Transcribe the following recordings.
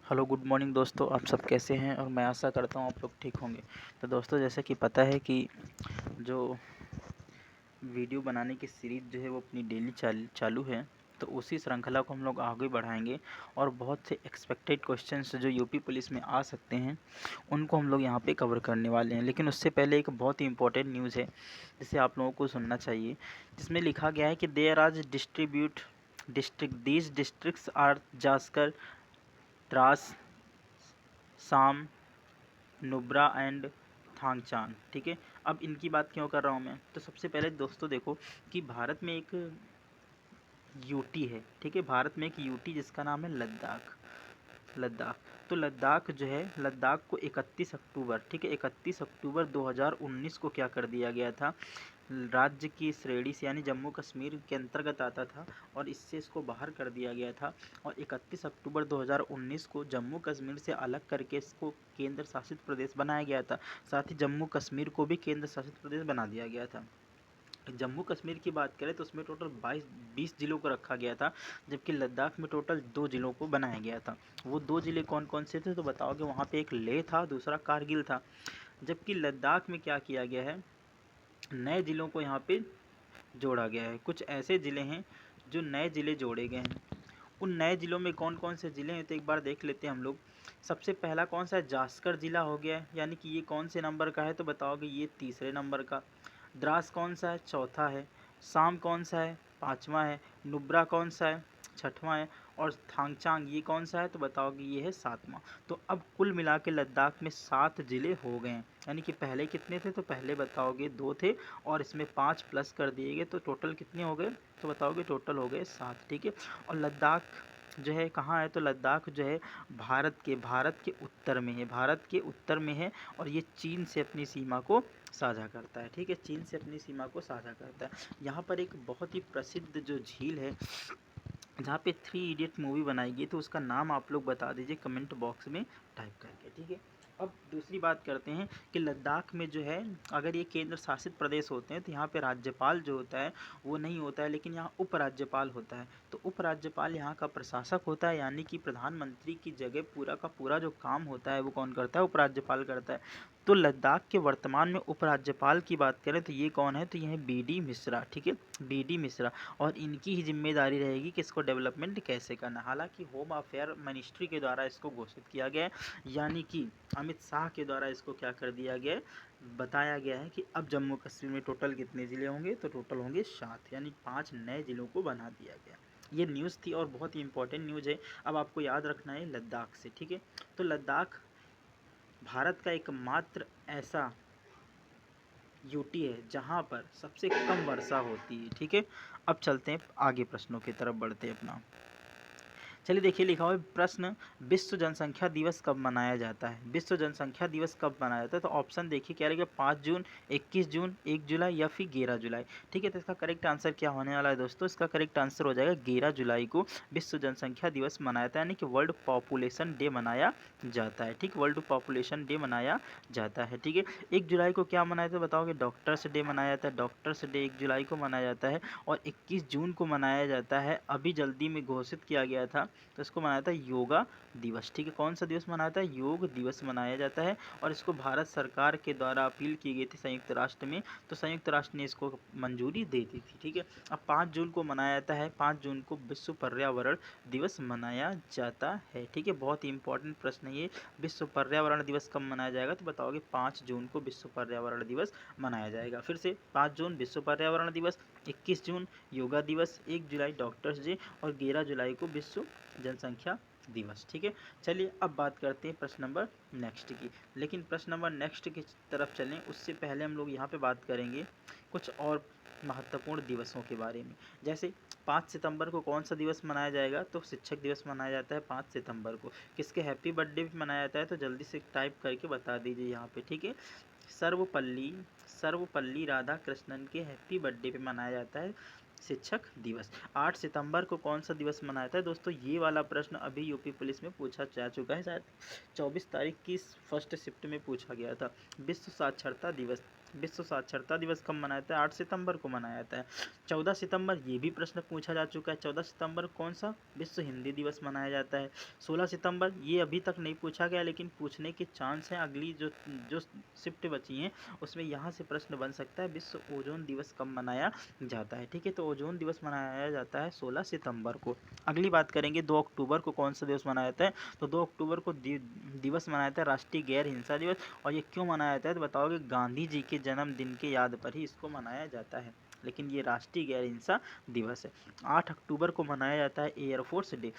Hello good morning दोस्तों, आप सब कैसे हैं? और मैं आशा करता हूँ आप लोग ठीक होंगे। तो दोस्तों, जैसे कि पता है कि जो वीडियो बनाने की सीरीज़ जो है वो अपनी डेली चालू है। तो उसी श्रृंखला को हम लोग आगे बढ़ाएंगे और बहुत से एक्सपेक्टेड क्वेश्चंस जो यूपी पुलिस में आ सकते हैं उनको हम लोग यहाँ पे कवर करने वाले हैं। लेकिन उससे पहले एक बहुत ही इंपॉर्टेंट न्यूज़ है जिसे आप लोगों को सुनना चाहिए, जिसमें लिखा गया है कि देयर आज these districts are Zanskar, Dras, साम, नुब्रा एंड थांगचांग। ठीक है, अब इनकी बात क्यों कर रहा हूँ मैं? तो सबसे पहले दोस्तों देखो कि भारत में एक यूटी है। ठीक है, भारत में एक यूटी जिसका नाम है लद्दाख। लद्दाख तो लद्दाख जो है, लद्दाख को 31 अक्टूबर, ठीक है, 31 अक्टूबर 2019 को क्या कर दिया गया था, राज्य की श्रेणी से यानी जम्मू कश्मीर के अंतर्गत आता था और इससे इसको बाहर कर दिया गया था। और 31 अक्टूबर 2019 को जम्मू कश्मीर से अलग करके इसको केंद्र शासित प्रदेश बनाया गया था। साथ ही जम्मू कश्मीर को भी केंद्र शासित प्रदेश बना दिया गया था। जम्मू कश्मीर की बात करें तो उसमें टोटल 20 जिलों को रखा गया था, जबकि लद्दाख में टोटल 2 जिलों को बनाया गया था। वो 2 जिले कौन कौन से थे तो बताओगे? वहाँ पे एक लेह था, दूसरा कारगिल था। जबकि लद्दाख में क्या किया गया है, नए ज़िलों को यहाँ पे जोड़ा गया है। कुछ ऐसे ज़िले हैं जो नए ज़िले जोड़े गए हैं। उन नए ज़िलों में कौन कौन से ज़िले हैं तो एक बार देख लेते हैं हम लोग। सबसे पहला कौन सा है? जास्कर ज़िला हो गया है, यानी कि ये कौन से नंबर का है तो बताओगे? ये तीसरे नंबर का। द्रास कौन सा है? चौथा है। साम कौन सा है? पाँचवा है। नुब्रा कौन सा है? छठवां है। और थांगचांग ये कौन सा है तो बताओगे? ये है सातवां। तो अब कुल मिला के लद्दाख में 7 ज़िले हो गए हैं। यानी कि पहले कितने थे तो पहले बताओगे 2 थे और इसमें 5 प्लस कर दिए गए, तो टोटल कितने हो गए तो बताओगे? टोटल हो गए 7। ठीक है, और लद्दाख जो है कहाँ है तो लद्दाख जो है भारत के उत्तर में है, भारत के उत्तर में है। और ये चीन से अपनी सीमा को साझा करता है। ठीक है, चीन से अपनी सीमा को साझा करता है। यहाँ पर एक बहुत ही प्रसिद्ध जो झील है जहाँ पे 3 इडियट मूवी बनाई गई, तो उसका नाम आप लोग बता दीजिए कमेंट बॉक्स में टाइप करके। ठीक है, अब दूसरी बात करते हैं कि लद्दाख में जो है, अगर ये केंद्र शासित प्रदेश होते हैं तो यहाँ पे राज्यपाल जो होता है वो नहीं होता है, लेकिन यहाँ उपराज्यपाल होता है। तो उपराज्यपाल यहाँ का प्रशासक होता है, यानी कि प्रधानमंत्री की जगह पूरा का पूरा जो काम होता है वो कौन करता है? उपराज्यपाल करता है। तो लद्दाख के वर्तमान में उपराज्यपाल की बात करें तो ये कौन है तो ये है बी.डी. मिश्रा। ठीक है, बी.डी. मिश्रा। और इनकी ही जिम्मेदारी रहेगी कि इसको डेवलपमेंट कैसे करना। हालांकि होम अफेयर मिनिस्ट्री के द्वारा इसको घोषित किया गया है, यानी कि अमित शाह के द्वारा इसको क्या कर दिया गया है, बताया गया है कि अब जम्मू कश्मीर में टोटल कितने ज़िले होंगे तो टोटल होंगे 7, यानी 5 नए ज़िलों को बना दिया गया। ये न्यूज़ थी और बहुत ही इंपॉर्टेंट न्यूज़ है। अब आपको याद रखना है लद्दाख से। ठीक है, तो लद्दाख भारत का एकमात्र ऐसा यूटी है जहाँ पर सबसे कम वर्षा होती है। ठीक है, अब चलते हैं आगे, प्रश्नों की तरफ बढ़ते हैं अपना। चलिए देखिए, लिखा हुआ है प्रश्न, विश्व जनसंख्या दिवस कब मनाया जाता है? विश्व जनसंख्या दिवस कब मनाया जाता है? तो ऑप्शन देखिए क्या रहेगा, 5 जून, 21 जून, 1 जुलाई या फिर 11 जुलाई। ठीक है, तो इसका करेक्ट आंसर क्या होने वाला है दोस्तों? इसका करेक्ट आंसर हो जाएगा 11 जुलाई को विश्व जनसंख्या दिवस मनाया जाता है, यानी कि वर्ल्ड पॉपुलेशन डे मनाया जाता है। ठीक, वर्ल्ड पॉपुलेशन डे मनाया जाता है। ठीक है, 1 जुलाई को क्या मनाया जाता है बताओगे? डॉक्टर्स डे मनाया जाता है, डॉक्टर्स डे 1 जुलाई को मनाया जाता है। और 21 जून को मनाया जाता है, अभी जल्दी में घोषित किया गया था, तो इसको मनाया था योगा दिवस। ठीक है, कौन सा दिवस मनाया था? योग दिवस मनाया जाता है। और इसको भारत सरकार के द्वारा अपील की गई थी संयुक्त राष्ट्र में, तो संयुक्त राष्ट्र ने इसको मंजूरी दे दी थी। ठीक है, अब 5 जून को मनाया जाता है, 5 जून को विश्व पर्यावरण दिवस मनाया जाता है। ठीक है, बहुत ही इंपॉर्टेंट प्रश्न है ये, विश्व पर्यावरण दिवस कब मनाया जाएगा तो बताओगे? 5 जून को विश्व पर्यावरण दिवस मनाया जाएगा। फिर से 5 जून विश्व पर्यावरण दिवस, 21 जून योगा दिवस, 1 जुलाई डॉक्टर्स डे और 11 जुलाई को विश्व जनसंख्या दिवस। ठीक है, चलिए अब बात करते हैं प्रश्न नंबर नेक्स्ट की। लेकिन प्रश्न नंबर नेक्स्ट की तरफ चलें उससे पहले हम लोग यहाँ पे बात करेंगे कुछ और महत्वपूर्ण दिवसों के बारे में। जैसे 5 सितंबर को कौन सा दिवस मनाया जाएगा तो शिक्षक दिवस मनाया जाता है 5 सितंबर को। किसके हैप्पी बर्थडे भी मनाया जाता है तो जल्दी से टाइप करके बता दीजिए यहाँ पे। ठीक है, सर्वपल्ली सर्वपल्ली राधाकृष्णन के हैप्पी बर्थडे पे मनाया जाता है शिक्षक दिवस। 8 सितंबर को कौन सा दिवस मनाया था दोस्तों? ये वाला प्रश्न अभी यूपी पुलिस में पूछा जा चुका है, शायद 24 तारीख की फर्स्ट शिफ्ट में पूछा गया था। विश्व साक्षरता दिवस विश्व साक्षरता दिवस कब मनाया जाता है? 8 सितंबर को मनाया जाता है। 14 सितंबर ये भी प्रश्न पूछा जा चुका है। 14 सितंबर कौन सा विश्व हिंदी दिवस मनाया जाता है? 16 सितंबर ये अभी तक नहीं पूछा गया, लेकिन पूछने के चांस हैं। अगली जो जो शिफ्ट बची हैं उसमें यहाँ से प्रश्न बन सकता है, विश्व ओजोन दिवस कब मनाया जाता है? ठीक है, तो ओजोन दिवस मनाया जाता है 16 सितंबर को। अगली बात करेंगे 2 अक्टूबर को कौन सा दिवस मनाया जाता है? तो 2 अक्टूबर को दिवस मनाया जाता है राष्ट्रीय गैर हिंसा दिवस। और ये क्यों मनाया जाता है तो बताओगे, गांधी जी के जन्मदिन के याद पर ही इसको मनाया जाता है, लेकिन ये राष्ट्रीय गैर हिंसा दिवस है। 8 अक्टूबर को मनाया जाता है एयरफोर्स डे।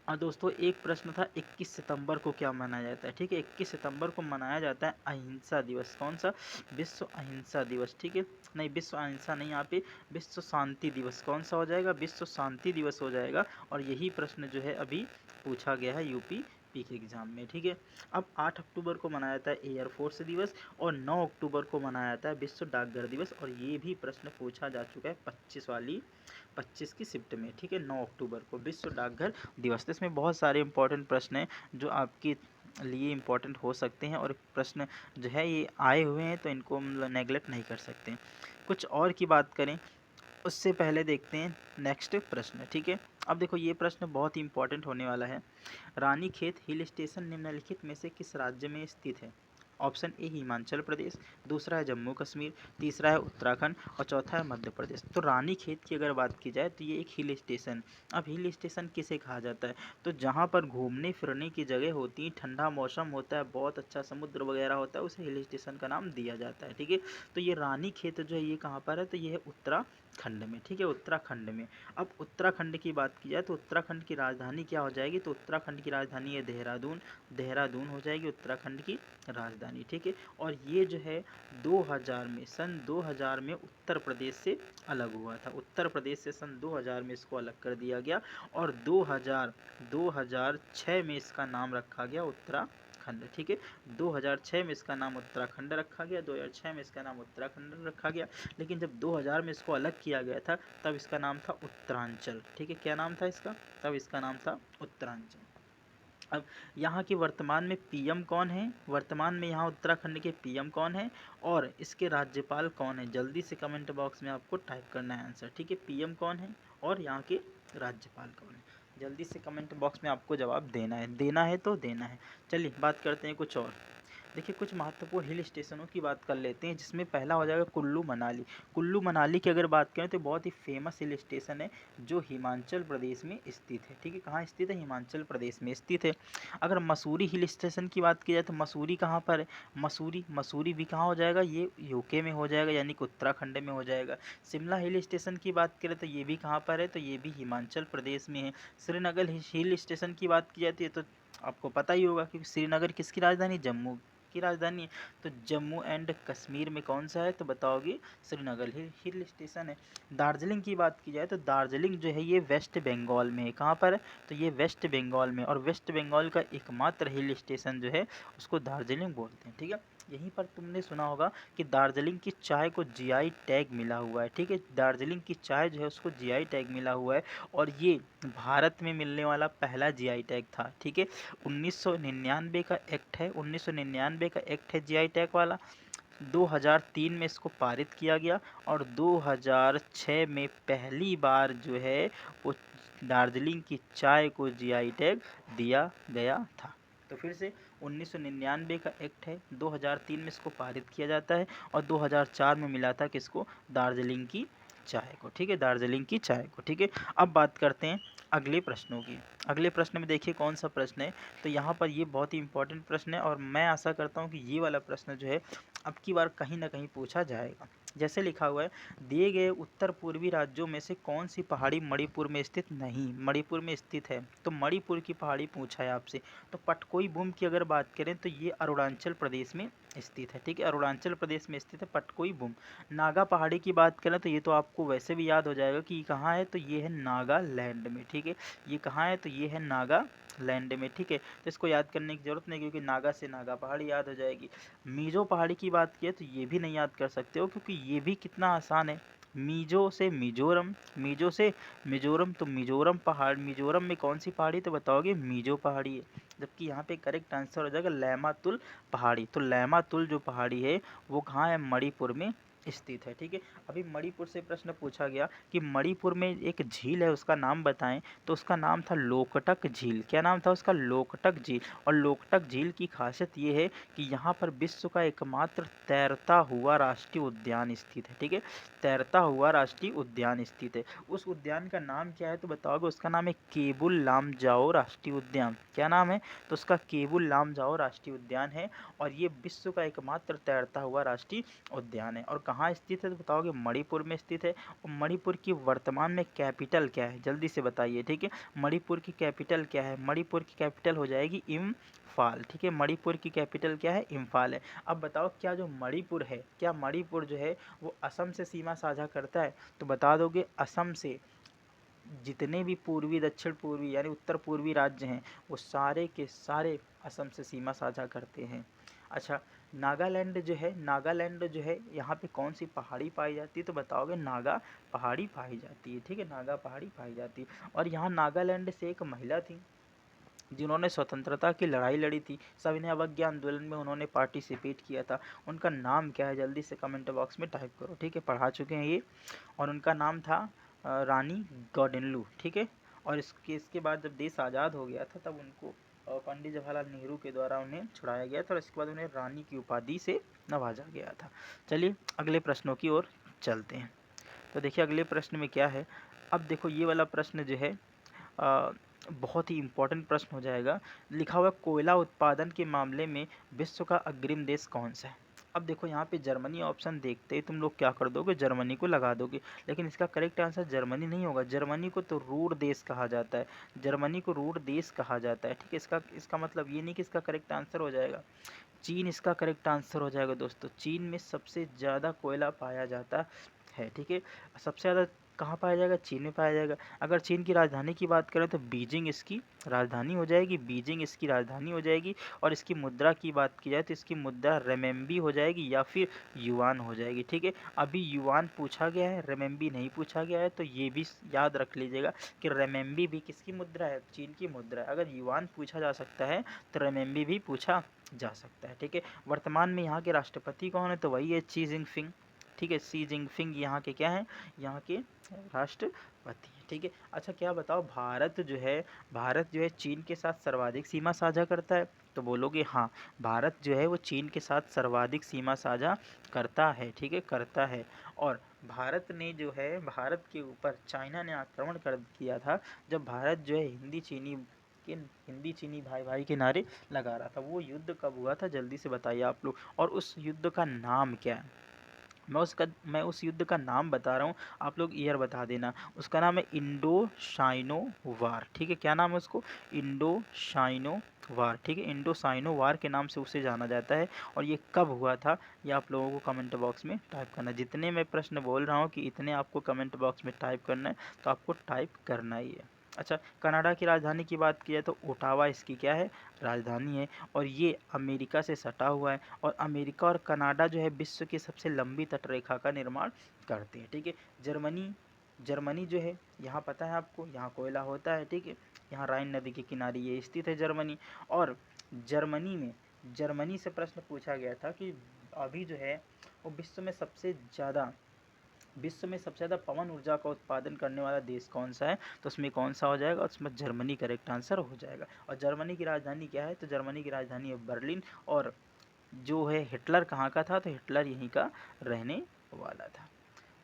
और दोस्तों एक प्रश्न था 21 सितंबर को क्या मनाया जाता है? ठीक है, 21 सितंबर को मनाया जाता है अहिंसा दिवस। कौन सा? विश्व अहिंसा दिवस। ठीक है, नहीं विश्व अहिंसा नहीं, यहाँ पे विश्व शांति दिवस। कौन सा हो जाएगा? विश्व शांति दिवस हो जाएगा। और यही प्रश्न जो है अभी पूछा गया है यूपी के एग्जाम में। ठीक है, अब 8 अक्टूबर को मनाया जाता है एयरफोर्स दिवस और 9 अक्टूबर को मनाया जाता है विश्व डाकघर दिवस। और ये भी प्रश्न पूछा जा चुका है 25 की शिफ्ट में। ठीक है, 9 अक्टूबर को विश्व डाकघर दिवस। तो इसमें बहुत सारे इंपॉर्टेंट प्रश्न हैं जो आपके लिए इम्पोर्टेंट हो सकते हैं, और प्रश्न जो है ये आए हुए हैं तो इनको मतलब नेगलेक्ट नहीं कर सकते। कुछ और की बात करें उससे पहले देखते हैं नेक्स्ट प्रश्न। ठीक है, अब देखो ये प्रश्न बहुत ही इंपॉर्टेंट होने वाला है। रानीखेत हिल स्टेशन निम्नलिखित में से किस राज्य में स्थित है? ऑप्शन ए हिमाचल प्रदेश, दूसरा है जम्मू कश्मीर, तीसरा है उत्तराखंड और चौथा है मध्य प्रदेश। तो रानीखेत की अगर बात की जाए तो ये एक हिल स्टेशन। अब हिल स्टेशन किसे कहा जाता है? तो जहाँ पर घूमने फिरने की जगह होती है, ठंडा मौसम होता है, बहुत अच्छा समुद्र वगैरह होता है, उसे हिल स्टेशन का नाम दिया जाता है। ठीक है, तो ये रानीखेत जो है ये कहाँ पर है? तो ये है उत्तराखंड में। ठीक है, उत्तराखंड में। अब उत्तराखंड की बात की जाए तो उत्तराखंड की राजधानी क्या हो जाएगी? तो उत्तराखंड की राजधानी है देहरादून। देहरादून हो जाएगी उत्तराखंड की राजधानी। ठीक है, और ये जो है 2000 में, सन 2000 में उत्तर प्रदेश से अलग हुआ था। उत्तर प्रदेश से सन 2000 में इसको अलग कर दिया गया और 2006 में इसका नाम रखा गया उत्तराखंड। ठीक है, 2006 में इसका नाम उत्तराखंड रखा गया, 2006 में इसका नाम उत्तराखंड रखा गया। लेकिन जब 2000 में इसको अलग किया गया था तब इसका नाम था उत्तरांचल। ठीक है, क्या नाम था इसका? तब इसका नाम था उत्तरांचल। अब यहाँ के वर्तमान में पीएम कौन है? वर्तमान में यहाँ उत्तराखंड के पीएम कौन है और इसके राज्यपाल कौन है? जल्दी से कमेंट बॉक्स में आपको टाइप करना है आंसर। ठीक है, पीएम कौन है और यहाँ के राज्यपाल कौन है? जल्दी से कमेंट बॉक्स में आपको जवाब देना है तो देना है। चलिए बात करते हैं कुछ और। देखिए कुछ महत्वपूर्ण हिल स्टेशनों की बात कर लेते हैं, जिसमें पहला हो जाएगा कुल्लू मनाली। कुल्लू मनाली की अगर बात करें तो बहुत ही फेमस हिल स्टेशन है जो हिमाचल प्रदेश में स्थित है। ठीक है, कहाँ स्थित है? हिमाचल प्रदेश में स्थित है। अगर मसूरी हिल स्टेशन की बात की जाए तो मसूरी कहाँ पर है? मसूरी भी कहाँ हो जाएगा? ये यूके में हो जाएगा, यानी कि उत्तराखंड में हो जाएगा। शिमला हिल स्टेशन की बात करें तो ये भी कहाँ पर है? तो ये भी हिमाचल प्रदेश में है। श्रीनगर हिल स्टेशन की बात की जाती है तो आपको पता ही होगा कि श्रीनगर किसकी राजधानी? जम्मू की राजधानी है। तो जम्मू एंड कश्मीर में कौन सा है? तो बताओगे श्रीनगर हिल स्टेशन है। दार्जिलिंग की बात की जाए तो दार्जिलिंग जो है ये वेस्ट बंगाल में है। कहाँ पर है? तो ये वेस्ट बंगाल में, और वेस्ट बंगाल का एकमात्र हिल स्टेशन जो है उसको दार्जिलिंग बोलते हैं। ठीक है, यहीं पर तुमने सुना होगा कि दार्जिलिंग की चाय को जीआई टैग मिला हुआ है। ठीक है, दार्जिलिंग की चाय जो है उसको जीआई टैग मिला हुआ है और ये भारत में मिलने वाला पहला जीआई टैग था। ठीक है, 1999 का एक्ट है, 1999 का एक्ट है जीआई टैग वाला। 2003 में इसको पारित किया गया और 2006 में पहली बार जो है वो दार्जिलिंग की चाय को जीआई टैग दिया गया था। तो फिर से 1999 का एक्ट है, 2003 में इसको पारित किया जाता है और 2004 में मिला था किसको? दार्जिलिंग की चाय को। ठीक है, दार्जिलिंग की चाय को। ठीक है, अब बात करते हैं अगले प्रश्नों की। अगले प्रश्न में देखिए कौन सा प्रश्न है। तो यहाँ पर ये बहुत ही इंपॉर्टेंट प्रश्न है और मैं आशा करता हूँ कि ये वाला प्रश्न जो है अब की बार कहीं ना कहीं पूछा जाएगा। जैसे लिखा हुआ है, दिए गए उत्तर पूर्वी राज्यों में से कौन सी पहाड़ी मणिपुर में स्थित नहीं? मणिपुर में स्थित है, तो मणिपुर की पहाड़ी पूछा है आपसे। तो पटकोई बूम की अगर बात करें तो ये अरुणाचल प्रदेश में स्थित है। ठीक है, अरुणाचल प्रदेश में स्थित है पटकोई बूम। नागा पहाड़ी की बात करें तो ये तो आपको वैसे भी याद हो जाएगा कि कहाँ है, तो ये है नागालैंड में। ठीक है, ये कहाँ है? तो ये है नागालैंड में। ठीक है, तो इसको याद करने की जरूरत नहीं क्योंकि नागा से नागा पहाड़ी याद हो जाएगी। मीजो पहाड़ी की बात की तो ये भी नहीं याद कर सकते हो क्योंकि ये भी कितना आसान है। मीजो से मिजोरम, मीजो से मिजोरम, तो मिजोरम पहाड़, मिजोरम में कौन सी पहाड़ी तो बताओगे मीजो पहाड़ी है। जबकि यहाँ पे करेक्ट आंसर हो जाएगा लैमातुल पहाड़ी। तो लैमातुल जो पहाड़ी है वो कहाँ है, मणिपुर में स्थित है। ठीक है, अभी मणिपुर से प्रश्न पूछा गया कि मणिपुर में एक झील है उसका नाम बताएं, तो उसका नाम था लोकटक झील। क्या नाम था उसका, लोकटक झील। और लोकटक झील की खासियत ये है कि यहाँ पर विश्व का एकमात्र तैरता हुआ राष्ट्रीय उद्यान स्थित है। ठीक है, तैरता हुआ राष्ट्रीय उद्यान स्थित है। उस उद्यान का नाम क्या है तो बताओगे, उसका नाम है केबुल लामजाओ राष्ट्रीय उद्यान। क्या नाम है, तो उसका केबुल लामजाओ राष्ट्रीय उद्यान है। और ये विश्व का एकमात्र तैरता हुआ राष्ट्रीय उद्यान है। और कहाँ स्थित है तो बताओगे, मणिपुर में स्थित है। और मणिपुर की वर्तमान में कैपिटल क्या है, जल्दी से बताइए। ठीक है, मणिपुर की कैपिटल क्या है, मणिपुर की कैपिटल हो जाएगी इम्फाल। ठीक है, मणिपुर की कैपिटल क्या है, इम्फाल है। अब बताओ, क्या जो मणिपुर है, क्या मणिपुर जो है वो असम से सीमा साझा करता है, तो बता दोगे असम से जितने भी पूर्वी दक्षिण पूर्वी यानी उत्तर पूर्वी राज्य हैं वो सारे के सारे असम से सीमा साझा करते हैं। अच्छा, नागालैंड जो है, नागालैंड जो है यहाँ पे कौन सी पहाड़ी पाई जाती है तो बताओगे, नागा पहाड़ी पाई जाती है। ठीक है, नागा पहाड़ी पाई जाती है। और यहाँ नागालैंड से एक महिला थी जिन्होंने स्वतंत्रता की लड़ाई लड़ी थी, सविनय अवज्ञा आंदोलन में उन्होंने पार्टिसिपेट किया था। उनका नाम क्या है, जल्दी से कमेंट बॉक्स में टाइप करो। ठीक है, पढ़ा चुके हैं ये। और उनका नाम था रानी गौडिन्लू। ठीक है, और इसके बाद जब देश आज़ाद हो गया था तब उनको पंडित जवाहरलाल नेहरू के द्वारा उन्हें छुड़ाया गया था और इसके बाद उन्हें रानी की उपाधि से नवाजा गया था। चलिए अगले प्रश्नों की ओर चलते हैं। तो देखिए अगले प्रश्न में क्या है। अब देखो ये वाला प्रश्न जो है बहुत ही इम्पोर्टेंट प्रश्न हो जाएगा। लिखा हुआ कोयला उत्पादन के मामले में विश्व का अग्रिम देश कौन सा है। अब देखो यहाँ पे जर्मनी ऑप्शन देखते ही तुम लोग क्या कर दोगे, जर्मनी को लगा दोगे। लेकिन इसका करेक्ट आंसर जर्मनी नहीं होगा। जर्मनी को तो रूढ़ देश कहा जाता है, जर्मनी को रूढ़ देश कहा जाता है। ठीक है, इसका मतलब ये नहीं कि इसका करेक्ट आंसर हो जाएगा। चीन इसका करेक्ट आंसर हो जाएगा दोस्तों। चीन में सबसे ज़्यादा कोयला पाया जाता है। ठीक है, सबसे ज़्यादा कहाँ पाया जाएगा, चीन में पाया जाएगा। अगर चीन की राजधानी की बात करें तो बीजिंग इसकी राजधानी हो जाएगी, बीजिंग इसकी राजधानी हो जाएगी। और इसकी मुद्रा की बात की जाए तो इसकी मुद्रा रेमेंबी हो जाएगी या फिर युआन हो जाएगी। ठीक है, अभी युआन पूछा गया है, रेमेंबी नहीं पूछा गया है, तो ये भी याद रख लीजिएगा कि रेमेंबी भी किसकी मुद्रा है, चीन की मुद्रा है। अगर युआन पूछा जा सकता है तो रेमेंबी भी पूछा जा सकता है। ठीक है, वर्तमान में यहाँ के राष्ट्रपति कौन है तो वही है शी जिनपिंग। ठीक है, शी जिनपिंग यहाँ के क्या हैं, यहाँ के राष्ट्रपति। ठीक है, अच्छा क्या बताओ, भारत जो है चीन के साथ सर्वाधिक सीमा साझा करता है तो बोलोगे हाँ, भारत जो है वो चीन के साथ सर्वाधिक सीमा साझा करता है। ठीक है, करता है। और भारत ने जो है, भारत के ऊपर चाइना ने आक्रमण कर किया था जब भारत जो है हिंदी चीनी भाई भाई के नारे लगा रहा था। वो युद्ध कब हुआ था, जल्दी से बताइए आप लोग। और उस युद्ध का नाम क्या है, मैं उस युद्ध का नाम बता रहा हूँ, आप लोग ईयर बता देना। उसका नाम है इंडो साइनो वार। ठीक है, क्या नाम है उसको, इंडो साइनो वार। ठीक है, इंडो साइनो वार के नाम से उसे जाना जाता है। और ये कब हुआ था ये आप लोगों को कमेंट बॉक्स में टाइप करना है। जितने मैं प्रश्न बोल रहा हूँ कि इतने आपको कमेंट बॉक्स में टाइप करना है, तो आपको टाइप करना ही है। अच्छा, कनाडा की राजधानी की बात की जाए तो ओटावा इसकी क्या है, राजधानी है। और ये अमेरिका से सटा हुआ है। और अमेरिका और कनाडा जो है विश्व की सबसे लंबी तटरेखा का निर्माण करते हैं। ठीक है, जर्मनी जो है, यहाँ पता है आपको, यहाँ कोयला होता है। ठीक है, यहाँ राइन नदी के किनारे ये स्थित है जर्मनी। और जर्मनी से प्रश्न पूछा गया था कि अभी जो है वो विश्व में सबसे ज़्यादा पवन ऊर्जा का उत्पादन करने वाला देश कौन सा है, तो उसमें कौन सा हो जाएगा, उसमें जर्मनी करेक्ट आंसर हो जाएगा। और जर्मनी की राजधानी क्या है, तो जर्मनी की राजधानी है बर्लिन। और जो है हिटलर कहाँ का था, तो हिटलर यहीं का रहने वाला था।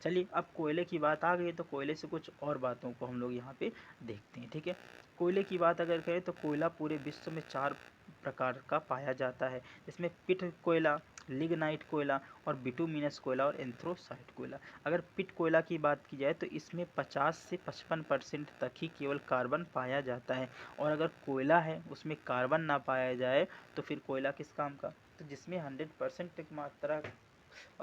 चलिए अब कोयले की बात आ गई तो कोयले से कुछ और बातों को हम लोग यहाँ पे देखते हैं। ठीक है, कोयले की बात अगर करें तो कोयला पूरे विश्व में 4 प्रकार का पाया जाता है। इसमें पिट कोयला, लिग्नाइट कोयला और बिटुमिनस कोयला और एंथ्रोसाइट कोयला। अगर पिट कोयला की बात की जाए तो इसमें 50 से 55% तक ही केवल कार्बन पाया जाता है। और अगर कोयला है उसमें कार्बन ना पाया जाए तो फिर कोयला किस काम का, तो जिसमें 100% मात्रा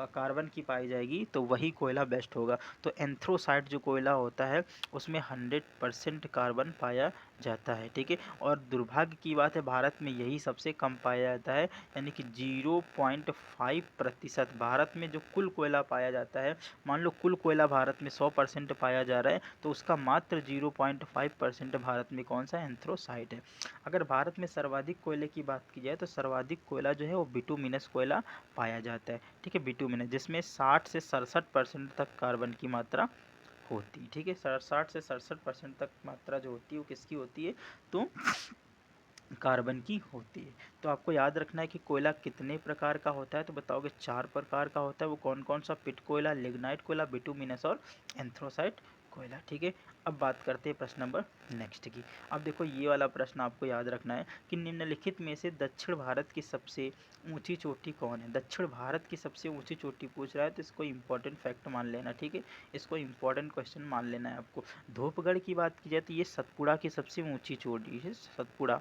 कार्बन की पाई जाएगी तो वही कोयला बेस्ट होगा। तो एंथ्रोसाइट जो कोयला होता है उसमें 100% कार्बन पाया जाता है, ठीक है। और दुर्भाग्य की बात है, भारत में यही सबसे कम पाया जाता है, यानी कि 0.5% भारत में जो कुल कोयला पाया जाता है, मान लो कुल कोयला भारत में 100% पाया जा रहा है, तो उसका मात्र 0.5% भारत में कौन सा एंथ्रोसाइट है। अगर भारत में सर्वाधिक कोयले की बात की जाए तो सर्वाधिक कोयला जो है वो बिटुमिनस कोयला पाया जाता है, ठीक है, बिटुमिनस, जिसमें 60 से 67% तक कार्बन की मात्रा होती, ठीक है। 60 से 67% तक मात्रा जो होती है वो किसकी होती है, तो कार्बन की होती है। तो आपको याद रखना है कि कोयला कितने प्रकार का होता है, तो बताओगे 4 प्रकार का होता है। वो कौन कौन सा, पिट कोयला, लिग्नाइट कोयला, बिटुमिनस और एंथ्रोसाइट कोयला, ठीक है। अब बात करते हैं प्रश्न नंबर नेक्स्ट की। अब देखो ये वाला प्रश्न आपको याद रखना है कि निम्नलिखित में से दक्षिण भारत की सबसे ऊंची चोटी कौन है। दक्षिण भारत की सबसे ऊंची चोटी पूछ रहा है, तो इसको इंपॉर्टेंट फैक्ट मान लेना, ठीक है, इसको इंपॉर्टेंट क्वेश्चन मान लेना है आपको। धूपगढ़ की बात की जाए तो ये सतपुड़ा की सबसे ऊंची चोटी है, सतपुड़ा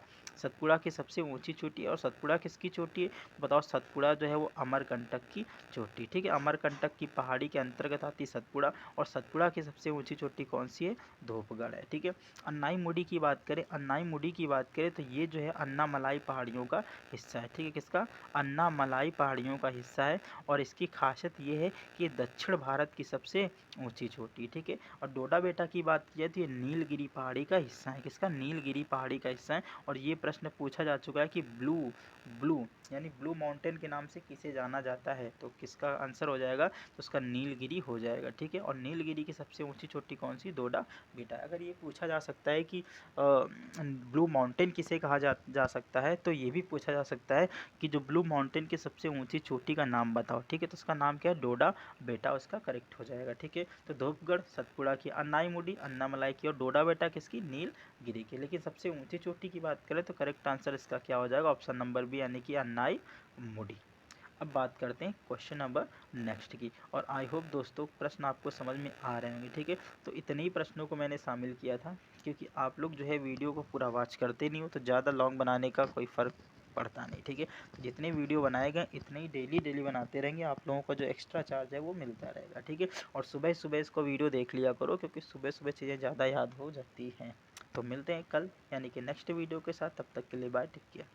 की सबसे ऊंची चोटी है। और सतपुड़ा किसकी चोटी है, बताओ। सतपुड़ा जो है वो अमरकंटक की चोटी, ठीक है, अमरकंटक की पहाड़ी के अंतर्गत आती सतपुड़ा। और सतपुड़ा की सबसे ऊंची चोटी कौन सी है, धूपगढ़ है, ठीक है। अन्नाईमुडी की बात करें, अन्नाईमुडी की बात करें तो ये जो है अन्नामलाई पहाड़ियों का हिस्सा है, ठीक है, किसका, अन्नामलाई पहाड़ियों का हिस्सा है। और इसकी खासियत ये है कि ये दक्षिण भारत की सबसे ऊंची चोटी, ठीक है। और डोडा बेटा की बात की जाए तो ये नीलगिरी पहाड़ी का हिस्सा है, किसका, नीलगिरी पहाड़ी का हिस्सा है। और ये प्रश्न पूछा जा चुका है कि ब्लू ब्लू यानी ब्लू माउंटेन के नाम से किसे जाना जाता है, तो किसका आंसर हो जाएगा, तो उसका नीलगिरी हो जाएगा, ठीक है। और नीलगिरी की सबसे ऊंची चोटी कौन सी, डोडा बेटा। अगर ये पूछा जा सकता है कि ब्लू माउंटेन किसे कहा जा सकता है, तो ये भी पूछा जा सकता है कि जो ब्लू माउंटेन की सबसे ऊंची चोटी का नाम बताओ, ठीक है, तो उसका नाम क्या है, डोडा बेटा, उसका करेक्ट हो जाएगा, ठीक है। तो धूपगढ़ सतपुड़ा की, अन्नाईमुडी अन्नामलाई की, और डोडा बेटा किसकी, नीलगिरी की। लेकिन सबसे ऊंची चोटी की बात करें तो करेक्ट आंसर इसका क्या हो जाएगा, ऑप्शन नंबर बी, यानी कि अन्नाईमुडी। अब बात करते हैं क्वेश्चन नंबर नेक्स्ट की। और आई होप दोस्तों प्रश्न आपको समझ में आ रहे होंगे, ठीक है। तो इतने ही प्रश्नों को मैंने शामिल किया था, क्योंकि आप लोग जो है वीडियो को पूरा वॉच करते नहीं हो, तो ज़्यादा लॉन्ग बनाने का कोई फ़र्क पड़ता नहीं, ठीक है। तो जितने वीडियो बनाए गए इतने ही डेली बनाते रहेंगे, आप लोगों का जो एक्स्ट्रा चार्ज है वो मिलता रहेगा, ठीक है। और सुबह सुबह इसको वीडियो देख लिया करो, क्योंकि सुबह सुबह चीज़ें ज़्यादा याद हो जाती हैं। तो मिलते हैं कल यानी कि नेक्स्ट वीडियो के साथ, तब तक के लिए बाय, टेक केयर।